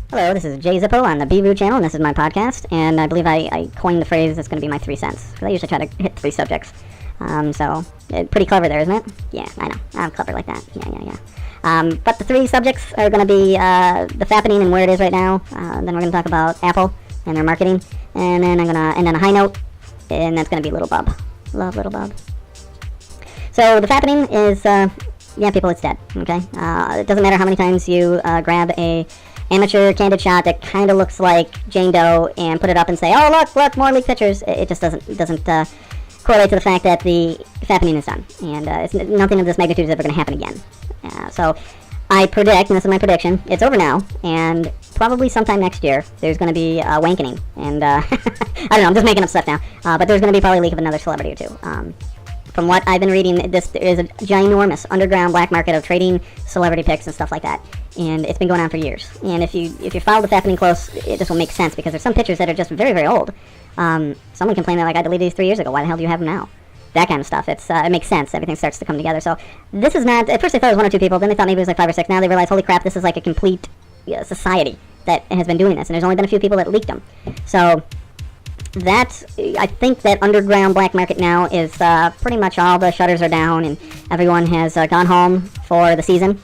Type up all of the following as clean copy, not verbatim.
Hello, this is Zippo on the Beruud channel, and this is my podcast, and I believe I coined the phrase that's going to be my 3 cents, because I usually try to hit 3 subjects. Pretty clever there, isn't it? Yeah, I know. I'm clever like that. Yeah. But the 3 subjects are going to be the Fappening and where it is right now. Then we're going to talk about Apple and their marketing, and then I'm going to end on a high note, and that's going to be Lil Bub. Love Lil Bub. So the Fappening is, yeah, people, it's dead, okay? It doesn't matter how many times you grab a amateur candid shot that kind of looks like Jane Doe and put it up and say, oh, look, more leaked pictures. It just doesn't correlate to the fact that the Fappening is done, and nothing of this magnitude is ever going to happen again. So I predict, and this is my prediction, it's over now, and probably sometime next year there's going to be a wankening, and I don't know, I'm just making up stuff now, but there's going to be probably a leak of another celebrity or two. From what I've been reading, there is a ginormous underground black market of trading celebrity pics and stuff like that, and it's been going on for years. And if you follow the Fappening close, it just will make sense, because there's some pictures that are just very, very old. Someone complained that, like, I deleted these 3 years ago. Why the hell do you have them now? That kind of stuff. It makes sense. Everything starts to come together. So this is not. At first they thought it was 1 or 2 people. Then they thought maybe it was like 5 or 6. Now they realize, holy crap, this is like a complete society that has been doing this, and there's only been a few people that leaked them. So I think that underground black market now is pretty much all the shutters are down, and everyone has gone home for the season.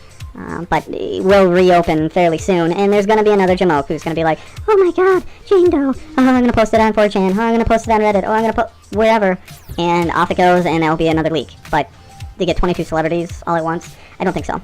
But it will reopen fairly soon, and there's going to be another Jamoke who's going to be like, oh my god, Jane Doe, oh, I'm going to post it on 4chan, oh, I'm going to post it on Reddit, oh, I'm going to post wherever, and off it goes, and that'll be another leak. But to get 22 celebrities all at once, I don't think so.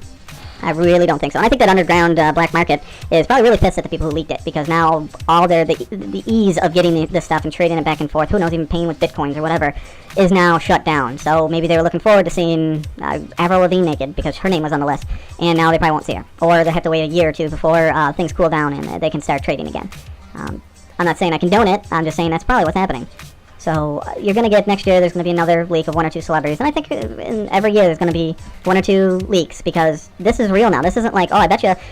I really don't think so. And I think that underground black market is probably really pissed at the people who leaked it, because now all the ease of getting this stuff and trading it back and forth, who knows, even paying with bitcoins or whatever, is now shut down. So maybe they were looking forward to seeing Avril Lavigne naked, because her name was on the list, and now they probably won't see her. Or they have to wait a year or 2 before things cool down and they can start trading again. I'm not saying I condone it, I'm just saying that's probably what's happening. So you're going to get, next year, there's going to be another leak of 1 or 2 celebrities. And I think every year there's going to be 1 or 2 leaks, because this is real now. This isn't like, oh,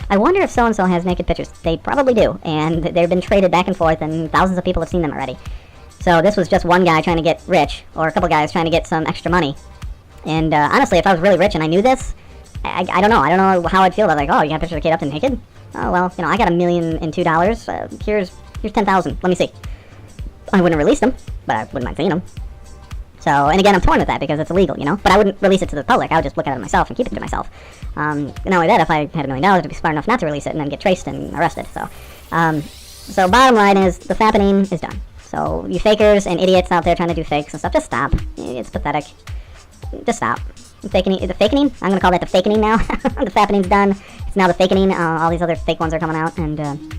I wonder if so-and-so has naked pictures. They probably do. And they've been traded back and forth, and thousands of people have seen them already. So this was just one guy trying to get rich, or a couple guys trying to get some extra money. And honestly, if I was really rich and I knew this, I don't know. I don't know how I'd feel about, like, oh, you got pictures of Kate Upton naked? Oh, well, I got $1,002. Here's 10,000. Let me see. I wouldn't release them, but I wouldn't mind seeing them. So, and again, I'm torn with that, because it's illegal, But I wouldn't release it to the public. I would just look at it myself and keep it to myself. Not only that, if I had $1 million, I'd be smart enough not to release it and then get traced and arrested. So, so bottom line is, the Fappening is done. So you fakers and idiots out there trying to do fakes and stuff, just stop. It's pathetic. Just stop. The fakening? I'm going to call that the fakening now. The Fappening's done. It's now the fakening. All these other fake ones are coming out and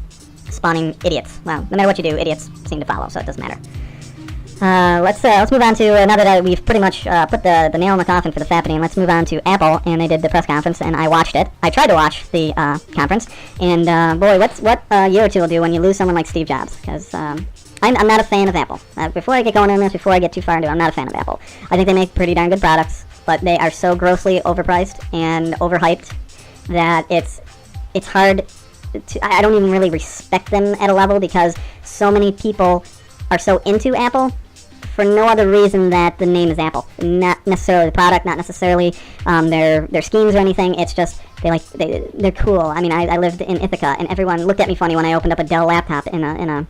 spawning idiots. Well, no matter what you do, idiots seem to follow, so it doesn't matter. Let's move on to, now that we've pretty much put the nail in the coffin for the Fappening, let's move on to Apple, and they did the press conference, and I watched it. I tried to watch the conference, and boy, what a year or 2 will do when you lose someone like Steve Jobs, because I'm not a fan of Apple. Before I get going on this, before I get too far into it, I'm not a fan of Apple. I think they make pretty darn good products, but they are so grossly overpriced and overhyped that it's hard. I don't even really respect them at a level, because so many people are so into Apple for no other reason that the name is Apple. Not necessarily the product, not necessarily their schemes or anything. It's just they're cool. I mean, I lived in Ithaca, and everyone looked at me funny when I opened up a Dell laptop in a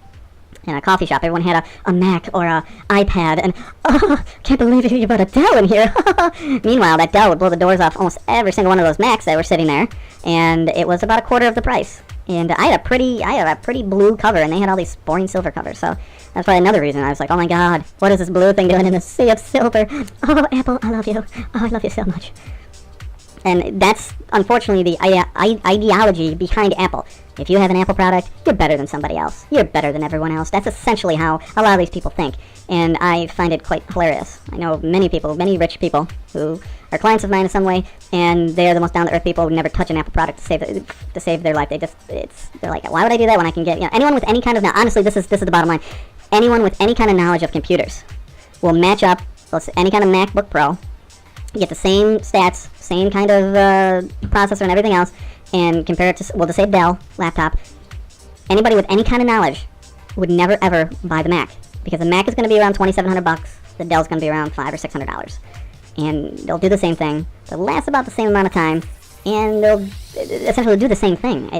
coffee shop. Everyone had a Mac or a iPad, and oh, can't believe you brought a Dell in here. Meanwhile, that Dell would blow the doors off almost every single one of those Macs that were sitting there, and it was about a quarter of the price. And I had a pretty blue cover, and they had all these boring silver covers. So that's probably another reason I was like, oh my god, what is this blue thing doing in the sea of silver? Oh, Apple, I love you. Oh, I love you so much. And that's, unfortunately, the ideology behind Apple. If you have an Apple product, you're better than somebody else. You're better than everyone else. That's essentially how a lot of these people think. And I find it quite hilarious. I know many people, many rich people, who are clients of mine in some way, and they are the most down-to-earth people who never touch an Apple product to save their life. They're like, why would I do that when I can get, anyone with any kind of, honestly, this is the bottom line. Anyone with any kind of knowledge of computers will match up, any kind of MacBook Pro, get the same stats, same kind of processor and everything else, and compare it to, we'll just say Dell laptop. Anybody with any kind of knowledge would never ever buy the Mac, because the Mac is going to be around $2,700, the Dell's going to be around $500 or $600. and they'll do the same thing. They'll last about the same amount of time, and they'll essentially do the same thing.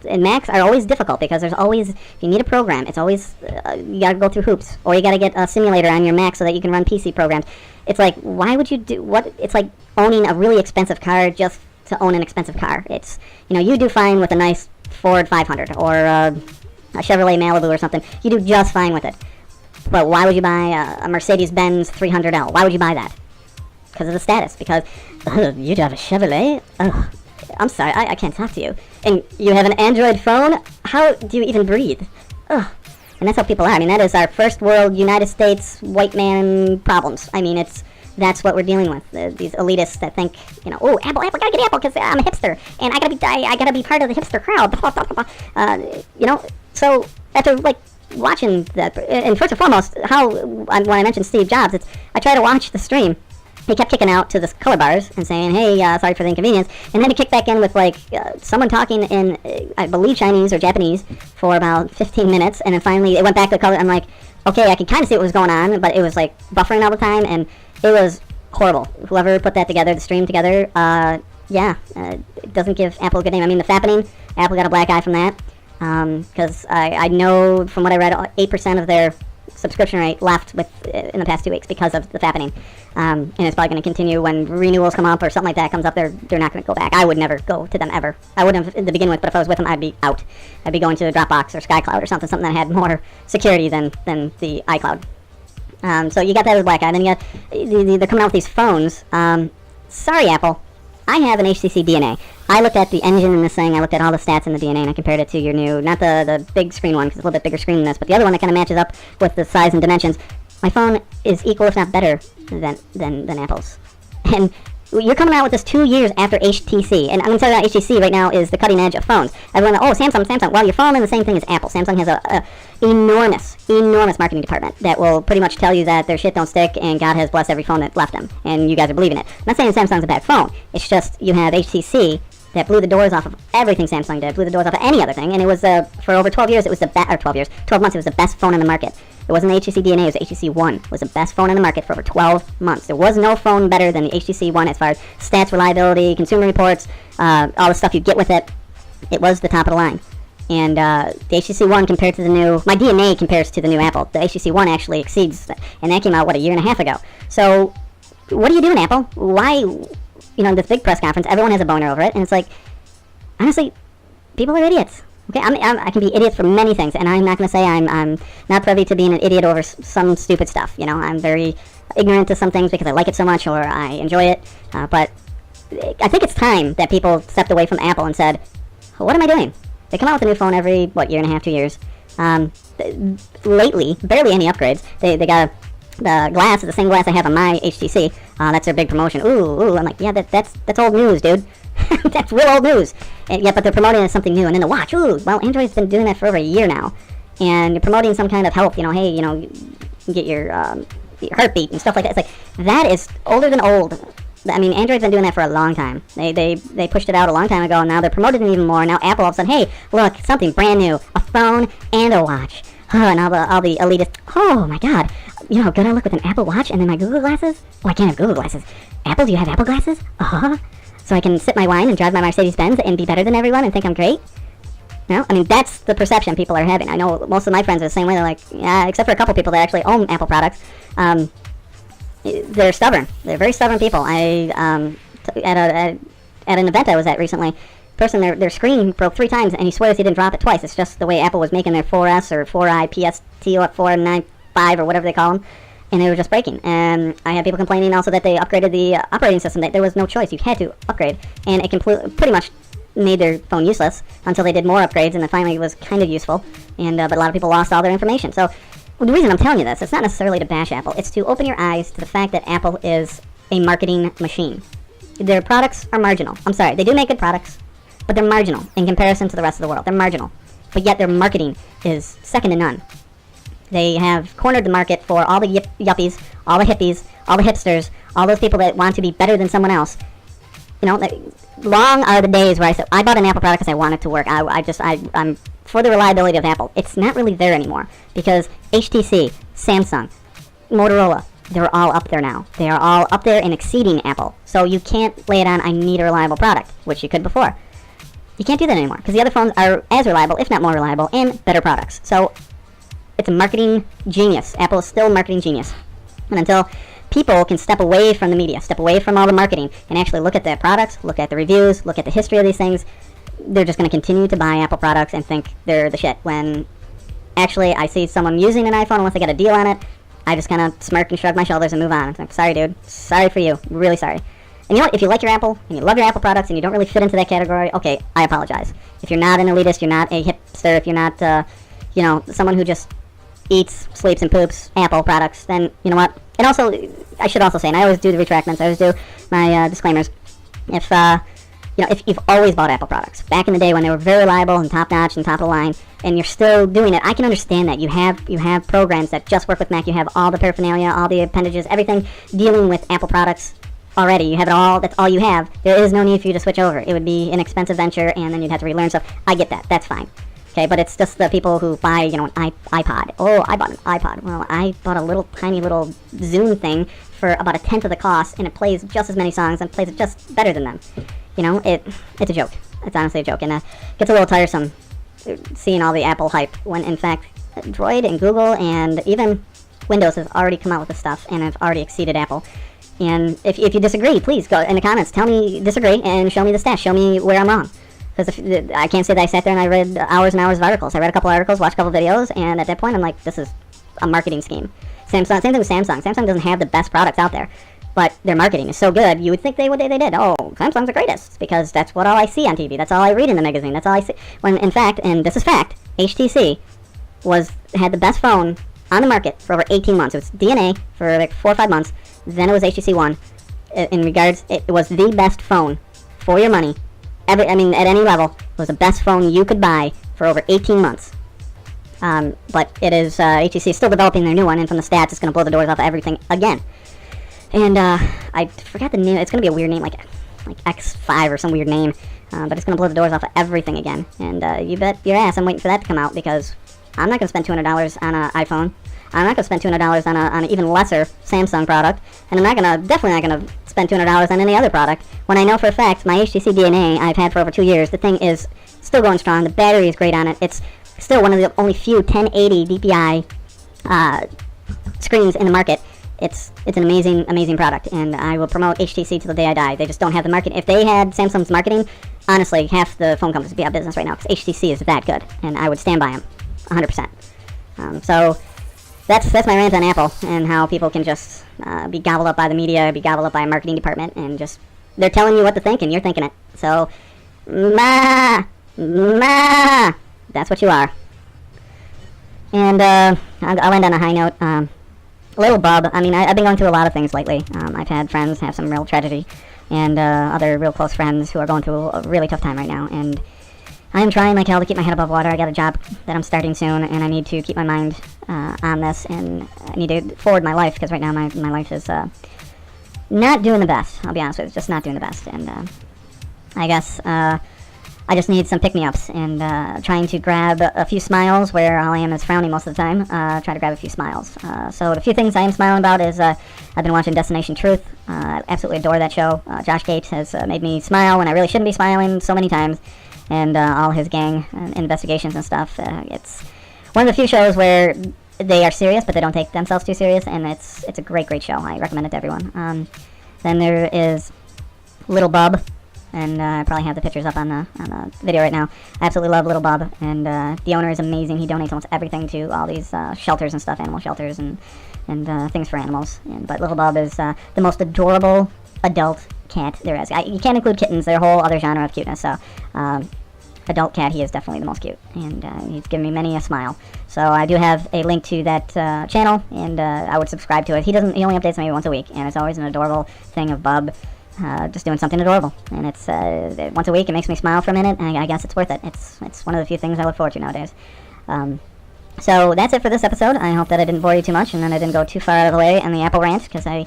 And Macs are always difficult because there's always, if you need a program, it's always, you gotta go through hoops, or you gotta get a simulator on your Mac so that you can run PC programs. It's like, why would you do, it's like owning a really expensive car just to own an expensive car. It's, you do fine with a nice Ford 500 or a Chevrolet Malibu or something. You do just fine with it. But why would you buy a Mercedes-Benz 300L? Why would you buy that? Because of the status. Because you drive a Chevrolet? Ugh. I'm sorry, I can't talk to you. And you have an Android phone? How do you even breathe? Ugh. And that's how people are. I mean, that is our first world United States white man problems. I mean, that's what we're dealing with. These elitists that think, oh, Apple, gotta get Apple because I'm a hipster and I gotta be part of the hipster crowd. So after watching that, and first and foremost, when I mentioned Steve Jobs, I try to watch the stream. He kept kicking out to the color bars and saying, hey, sorry for the inconvenience. And then he kicked back in with, someone talking in, I believe, Chinese or Japanese for about 15 minutes. And then finally it went back to color. I'm like, okay, I can kind of see what was going on, but it was, buffering all the time. And it was horrible. Whoever put that together, the stream together, it doesn't give Apple a good name. I mean, the Fappening, Apple got a black eye from that. Because I know from what I read, 8% of their subscription rate left in the past 2 weeks because of the Fappening. And it's probably going to continue when renewals come up or something like that comes up. They're not going to go back. I would never go to them ever. I wouldn't have to begin with, but if I was with them, I'd be out. I'd be going to Dropbox or SkyCloud or something that had more security than the iCloud. So you got that as a black eye. Then you got they're coming out with these phones. Sorry, Apple. I have an HTC DNA. I looked at the engine in this thing, I looked at all the stats in the DNA, and I compared it to your new, not the big screen one, because it's a little bit bigger screen than this, but the other one that kind of matches up with the size and dimensions. My phone is equal, if not better, than Apple's. And you're coming out with this 2 years after HTC, and I'm going to tell you that HTC right now is the cutting edge of phones. Everyone, Samsung. Well, you're following the same thing as Apple. Samsung has a enormous marketing department that will pretty much tell you that their shit don't stick, and God has blessed every phone that left them, and you guys are believing it. I'm not saying Samsung's a bad phone. It's just you have HTC that blew the doors off of everything Samsung did, blew the doors off of any other thing, and it was, for over 12 years, it was 12 months, it was the best phone in the market. It wasn't the HTC DNA, it was HTC One. It was the best phone in the market for over 12 months. There was no phone better than the HTC One as far as stats, reliability, consumer reports, all the stuff you get with it. It was the top of the line. And the HTC One compared to the new, my DNA compares to the new Apple. The HTC One actually exceeds that, and that came out, a year and a half ago. So, what are you doing, Apple? Why, this big press conference, everyone has a boner over it, and it's like, honestly, people are idiots. Okay, I can be idiots for many things, and I'm not going to say I'm not privy to being an idiot over some stupid stuff. I'm very ignorant to some things because I like it so much or I enjoy it. But I think it's time that people stepped away from Apple and said, what am I doing? They come out with a new phone every, year and a half, 2 years. Lately, barely any upgrades. They got the glass, the same glass I have on my HTC. That's their big promotion. Ooh, I'm like, yeah, that's old news, dude. That's real old news. But they're promoting it as something new. And then the watch, well, Android's been doing that for over a year now. And you're promoting some kind of health, hey, you get your heartbeat and stuff like that. It's like, that is older than old. I mean, Android's been doing that for a long time. They pushed it out a long time ago, and now they're promoting it even more. Now Apple all of a sudden, hey, look, something brand new, a phone and a watch. And all the elitists, oh my God, good I look with an Apple Watch and then my Google glasses? Oh, I can't have Google glasses. Apple, do you have Apple glasses? So I can sip my wine and drive my Mercedes-Benz and be better than everyone and think I'm great? No? I mean, that's the perception people are having. I know most of my friends are the same way. They're like, yeah, except for a couple people that actually own Apple products. They're stubborn. They're very stubborn people. At an event I was at recently, person, their screen broke 3 times, and he swears he didn't drop it twice. It's just the way Apple was making their 4S or 4i PST or 495 or whatever they call them, and they were just breaking. And I had people complaining also that they upgraded the operating system. That there was no choice. You had to upgrade, and it pretty much made their phone useless until they did more upgrades, and then finally it was kind of useful. And but a lot of people lost all their information. So the reason I'm telling you this, it's not necessarily to bash Apple. It's to open your eyes to the fact that Apple is a marketing machine. Their products are marginal. I'm sorry, they do make good products, but they're marginal in comparison to the rest of the world. They're marginal. But yet their marketing is second to none. They have cornered the market for all the yuppies, all the hippies, all the hipsters, all those people that want to be better than someone else. Long are the days where I said, I bought an Apple product because I want it to work. I'm for the reliability of Apple. It's not really there anymore because HTC, Samsung, Motorola, they're all up there now. They are all up there and exceeding Apple. So you can't lay it on, I need a reliable product, which you could before. You can't do that anymore, because the other phones are as reliable, if not more reliable, and better products. So it's a marketing genius. Apple is still a marketing genius. And until people can step away from the media, step away from all the marketing, and actually look at the products, look at the reviews, look at the history of these things, they're just going to continue to buy Apple products and think they're the shit. When actually I see someone using an iPhone, unless they get a deal on it, I just kind of smirk and shrug my shoulders and move on. I'm like, sorry, dude. Sorry for you. Really sorry. And you know what? If you like your Apple, and you love your Apple products, and you don't really fit into that category, okay, I apologize. If you're not an elitist, you're not a hipster, if you're not, someone who just eats, sleeps, and poops Apple products, then, you know what? And also, I should also say, and I always do the retractments, I always do my disclaimers, if you've always bought Apple products, back in the day when they were very reliable and top-notch and top of the line, and you're still doing it, I can understand that. You have programs that just work with Mac, you have all the paraphernalia, all the appendages, everything dealing with Apple products already. You have it all, that's all you have. There is no need for you to switch over. It would be an expensive venture, and then you'd have to relearn stuff. I get that, that's fine. Okay, but it's just the people who buy, an iPod. Oh, I bought an iPod. Well, I bought a little tiny little Zoom thing for about a tenth of the cost, and it plays just as many songs and plays it just better than them. It's a joke. It's honestly a joke, and it gets a little tiresome seeing all the Apple hype when, in fact, Droid and Google and even Windows has already come out with this stuff and have already exceeded Apple. And if you disagree, please go in the comments. Tell me disagree and show me the stats. Show me where I'm wrong. Because I can't say that I sat there and I read hours and hours of articles. I read a couple articles, watched a couple videos, and at that point I'm like, this is a marketing scheme. Same thing with Samsung. Samsung doesn't have the best products out there, but their marketing is so good, you would think they did. Oh, Samsung's the greatest, because that's what all I see on TV. That's all I read in the magazine. That's all I see. When in fact, and this is fact, HTC had the best phone on the market for over 18 months. It was DNA for like 4 or 5 months. Then it was HTC One. In regards, it was the best phone for your money. At any level, it was the best phone you could buy for over 18 months. But it is, HTC is still developing their new one, and from the stats, it's going to blow the doors off of everything again. And I forgot the name. It's going to be a weird name, like X5 or some weird name. But it's going to blow the doors off of everything again. And you bet your ass I'm waiting for that to come out, because I'm not going to spend $200 on an iPhone. I'm not going to spend $200 on an even lesser Samsung product, and I'm definitely not going to spend $200 on any other product, when I know for a fact my HTC DNA I've had for over 2 years, the thing is still going strong, the battery is great on it, it's still one of the only few 1080 DPI screens in the market. It's an amazing product, and I will promote HTC till the day I die. They just don't have the market. If they had Samsung's marketing, honestly, half the phone companies would be out of business right now, because HTC is that good, and I would stand by them 100%. So that's my rant on Apple, and how people can just be gobbled up by the media, be gobbled up by a marketing department, and just, they're telling you what to think, and you're thinking it. So, that's what you are. And I'll end on a high note. Lil Bub, I've been going through a lot of things lately. I've had friends have some real tragedy, and other real close friends who are going through a really tough time right now, and I am trying like hell to keep my head above water. I got a job that I'm starting soon, and I need to keep my mind on this, and I need to forward my life, because right now my life is not doing the best. I'll be honest with you, it's just not doing the best, and I guess I just need some pick-me-ups, and trying to grab a few smiles where all I am is frowning most of the time. Try to grab a few smiles. So the few things I am smiling about is I've been watching Destination Truth. I absolutely adore that show. Josh Gates has made me smile when I really shouldn't be smiling so many times, and all his gang investigations and stuff. It's one of the few shows where they are serious, but they don't take themselves too serious, and it's a great show. I recommend it to everyone. Then there is Lil Bub, and I probably have the pictures up on the video right now. I absolutely love Lil Bub, and the owner is amazing. He donates almost everything to all these shelters and stuff, animal shelters and things for animals. But Lil Bub is the most adorable adult cat there is. You can't include kittens; they're a whole other genre of cuteness. So, adult cat, he is definitely the most cute, and he's given me many a smile. So I do have a link to that channel, and I would subscribe to it. He only updates maybe once a week, and it's always an adorable thing of Bub just doing something adorable, and it's once a week. It makes me smile for a minute, and I guess it's worth it. It's one of the few things I look forward to nowadays. So that's it for this episode. I hope that I didn't bore you too much, and then I didn't go too far out of the way on the Apple rant, because it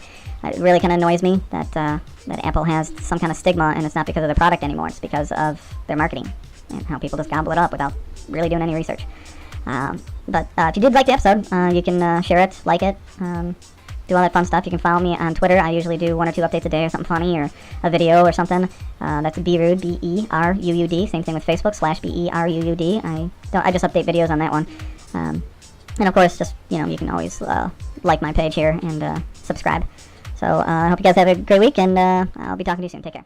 really kind of annoys me that Apple has some kind of stigma, and it's not because of their product anymore. It's because of their marketing and how people just gobble it up without really doing any research. But if you did like the episode, you can share it, like it, do do all that fun stuff. You can follow me on Twitter. I usually do 1 or 2 updates a day or something funny or a video or something. That's Beruud, Beruud. Same thing with Facebook, /Beruud. I just update videos on that one. And of course, just, you can always like my page here and subscribe. So I hope you guys have a great week, and I'll be talking to you soon. Take care.